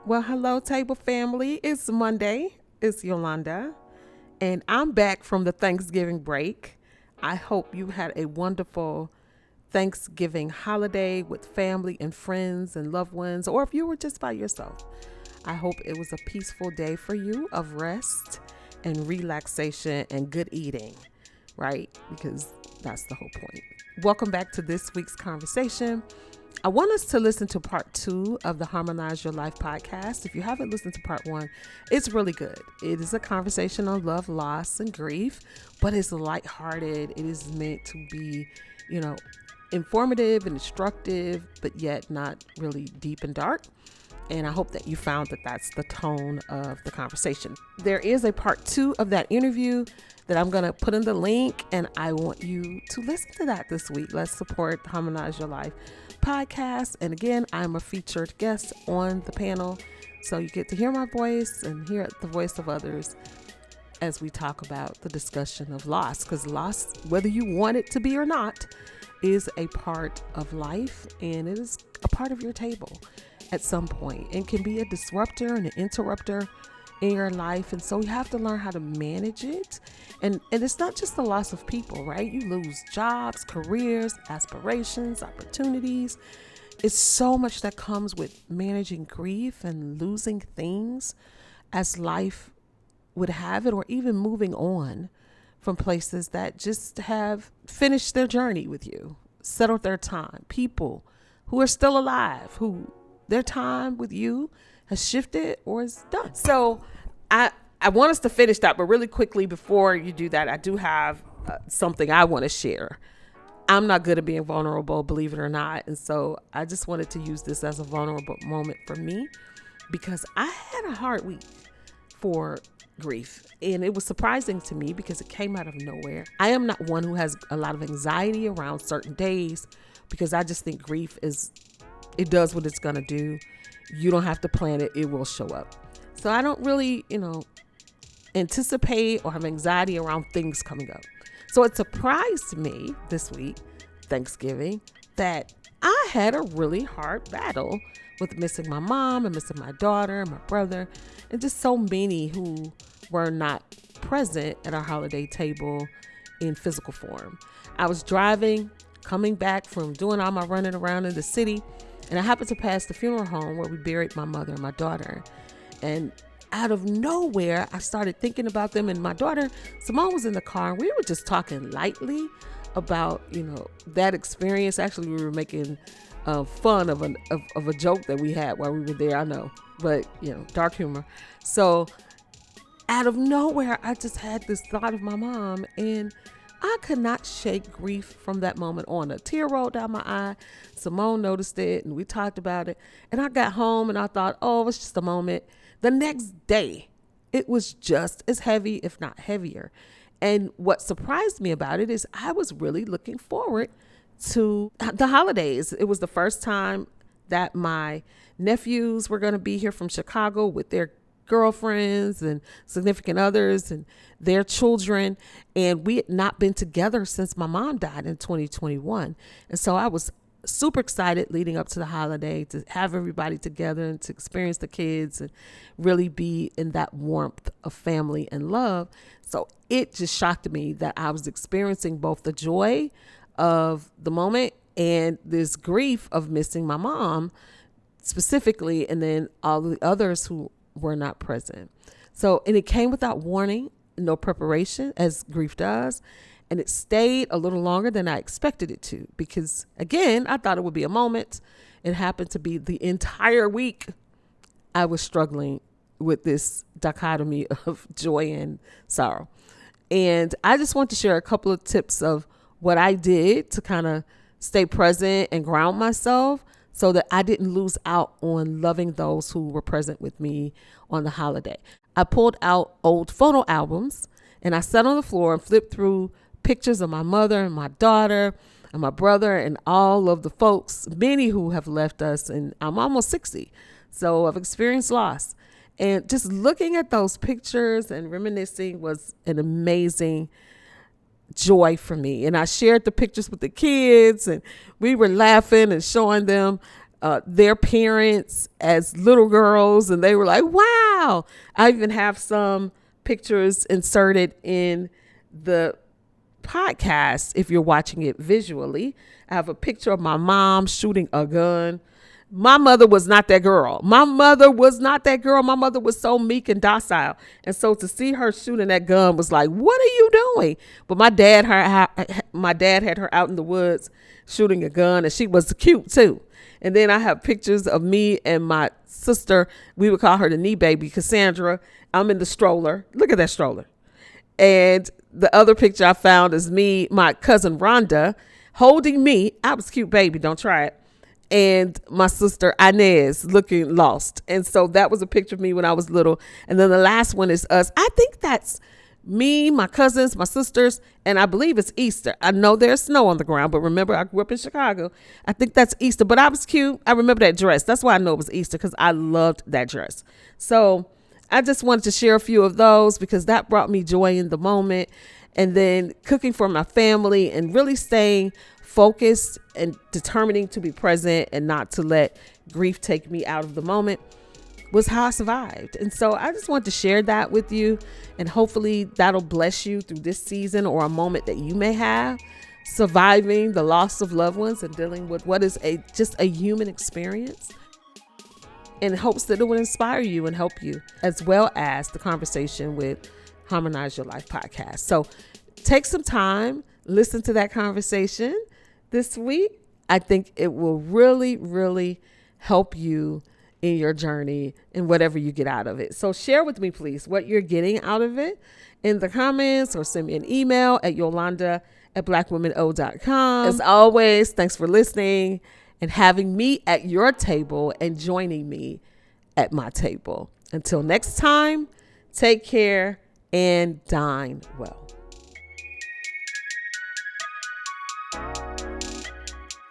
Well, hello, table family. It's Monday. It's Yolanda, and I'm back from the Thanksgiving break. I hope you had a wonderful Thanksgiving holiday with family and friends and loved ones, or if you were just by yourself. I hope it was a peaceful day for you of rest and relaxation and good eating, right? Because that's the whole point. Welcome back to this week's conversation. I want us to listen to part two of the Harmonize Your Life podcast. If you haven't listened to part one, it's really good. It is a conversation on love, loss, and grief, but it's lighthearted. It is meant to be, you know, informative and instructive, but yet not really deep and dark. And I hope that you found that that's the tone of the conversation. There is a part two of that interview that I'm going to put in the link, and I want you to listen to that this week. Let's support the Harmonize Your Life podcast. And again, I'm a featured guest on the panel, so you get to hear my voice and hear the voice of others as we talk about the discussion of loss, because loss, whether you want it to be or not, is a part of life, and it is a part of your table at some point, and can be a disruptor and an interrupter in your life. And so you have to learn how to manage it. And it's not just the loss of people, right? You lose jobs, careers, aspirations, opportunities. It's so much that comes with managing grief and losing things as life would have it, or even moving on from places that just have finished their journey with you, settled their time. People who are still alive, who their time with you has shifted or is done. So I want us to finish that, but really quickly before you do that, I do have something I want to share. I'm not good at being vulnerable, believe it or not. And so I just wanted to use this as a vulnerable moment for me, because I had a hard week for grief. And it was surprising to me because it came out of nowhere. I am not one who has a lot of anxiety around certain days, because I just think grief it does what it's going to do. You don't have to plan it. It will show up. So I don't really, anticipate or have anxiety around things coming up. So it surprised me this week, Thanksgiving, that I had a really hard battle with missing my mom and missing my daughter and my brother, and just so many who were not present at our holiday table in physical form. I was driving, coming back from doing all my running around in the city, and I happened to pass the funeral home where we buried my mother and my daughter. And out of nowhere, I started thinking about them. And my daughter, Simone, was in the car, and we were just talking lightly about, that experience. Actually, we were making fun of a joke that we had while we were there. I know, but, dark humor. So out of nowhere, I just had this thought of my mom, and I could not shake grief from that moment on. A tear rolled down my eye. Simone noticed it, and we talked about it. And I got home, and I thought, oh, it was just a moment. The next day, it was just as heavy, if not heavier. And what surprised me about it is I was really looking forward to the holidays. It was the first time that my nephews were going to be here from Chicago with their girlfriends and significant others and their children, and we had not been together since my mom died in 2021. And so I was super excited leading up to the holiday to have everybody together and to experience the kids and really be in that warmth of family and love. So it just shocked me that I was experiencing both the joy of the moment and this grief of missing my mom specifically, and then all the others who were not present. So, and it came without warning, no preparation, as grief does. And it stayed a little longer than I expected it to, because again, I thought it would be a moment. It happened to be the entire week I was struggling with this dichotomy of joy and sorrow. And I just want to share a couple of tips of what I did to kind of stay present and ground myself, so that I didn't lose out on loving those who were present with me on the holiday. I pulled out old photo albums, and I sat on the floor and flipped through pictures of my mother and my daughter and my brother and all of the folks, many who have left us, and I'm almost 60. So I've experienced loss. And just looking at those pictures and reminiscing was an amazing joy for me. And I shared the pictures with the kids, and we were laughing and showing them their parents as little girls, and they were like, wow. I even have some pictures inserted in the podcast if you're watching it visually. I have a picture of my mom shooting a gun. My mother was not that girl. My mother was so meek and docile. And so to see her shooting that gun was like, what are you doing? But my dad had her out in the woods shooting a gun, and she was cute too. And then I have pictures of me and my sister. We would call her the knee baby, Cassandra. I'm in the stroller. Look at that stroller. And the other picture I found is me, my cousin Rhonda, holding me. I was a cute baby. Don't try it. And my sister Inez looking lost. And so that was a picture of me when I was little. And then the last one is us. I think that's me, my cousins, my sisters, and I believe it's Easter. I know there's snow on the ground, but remember, I grew up in Chicago. I think that's Easter, but I was cute. I remember that dress. That's why I know it was Easter, because I loved that dress. So I just wanted to share a few of those because that brought me joy in the moment. And then cooking for my family and really staying focused and determining to be present and not to let grief take me out of the moment was how I survived. And so I just want to share that with you, and hopefully that'll bless you through this season or a moment that you may have surviving the loss of loved ones and dealing with what is just a human experience, in hopes that it will inspire you and help you, as well as the conversation with Harmonize Your Life podcast. So take some time, listen to that conversation this week. I think it will really, really help you in your journey and whatever you get out of it. So share with me, please, what you're getting out of it in the comments, or send me an email at yolanda@blackwomeno.com. As always, thanks for listening and having me at your table and joining me at my table. Until next time, take care and dine well.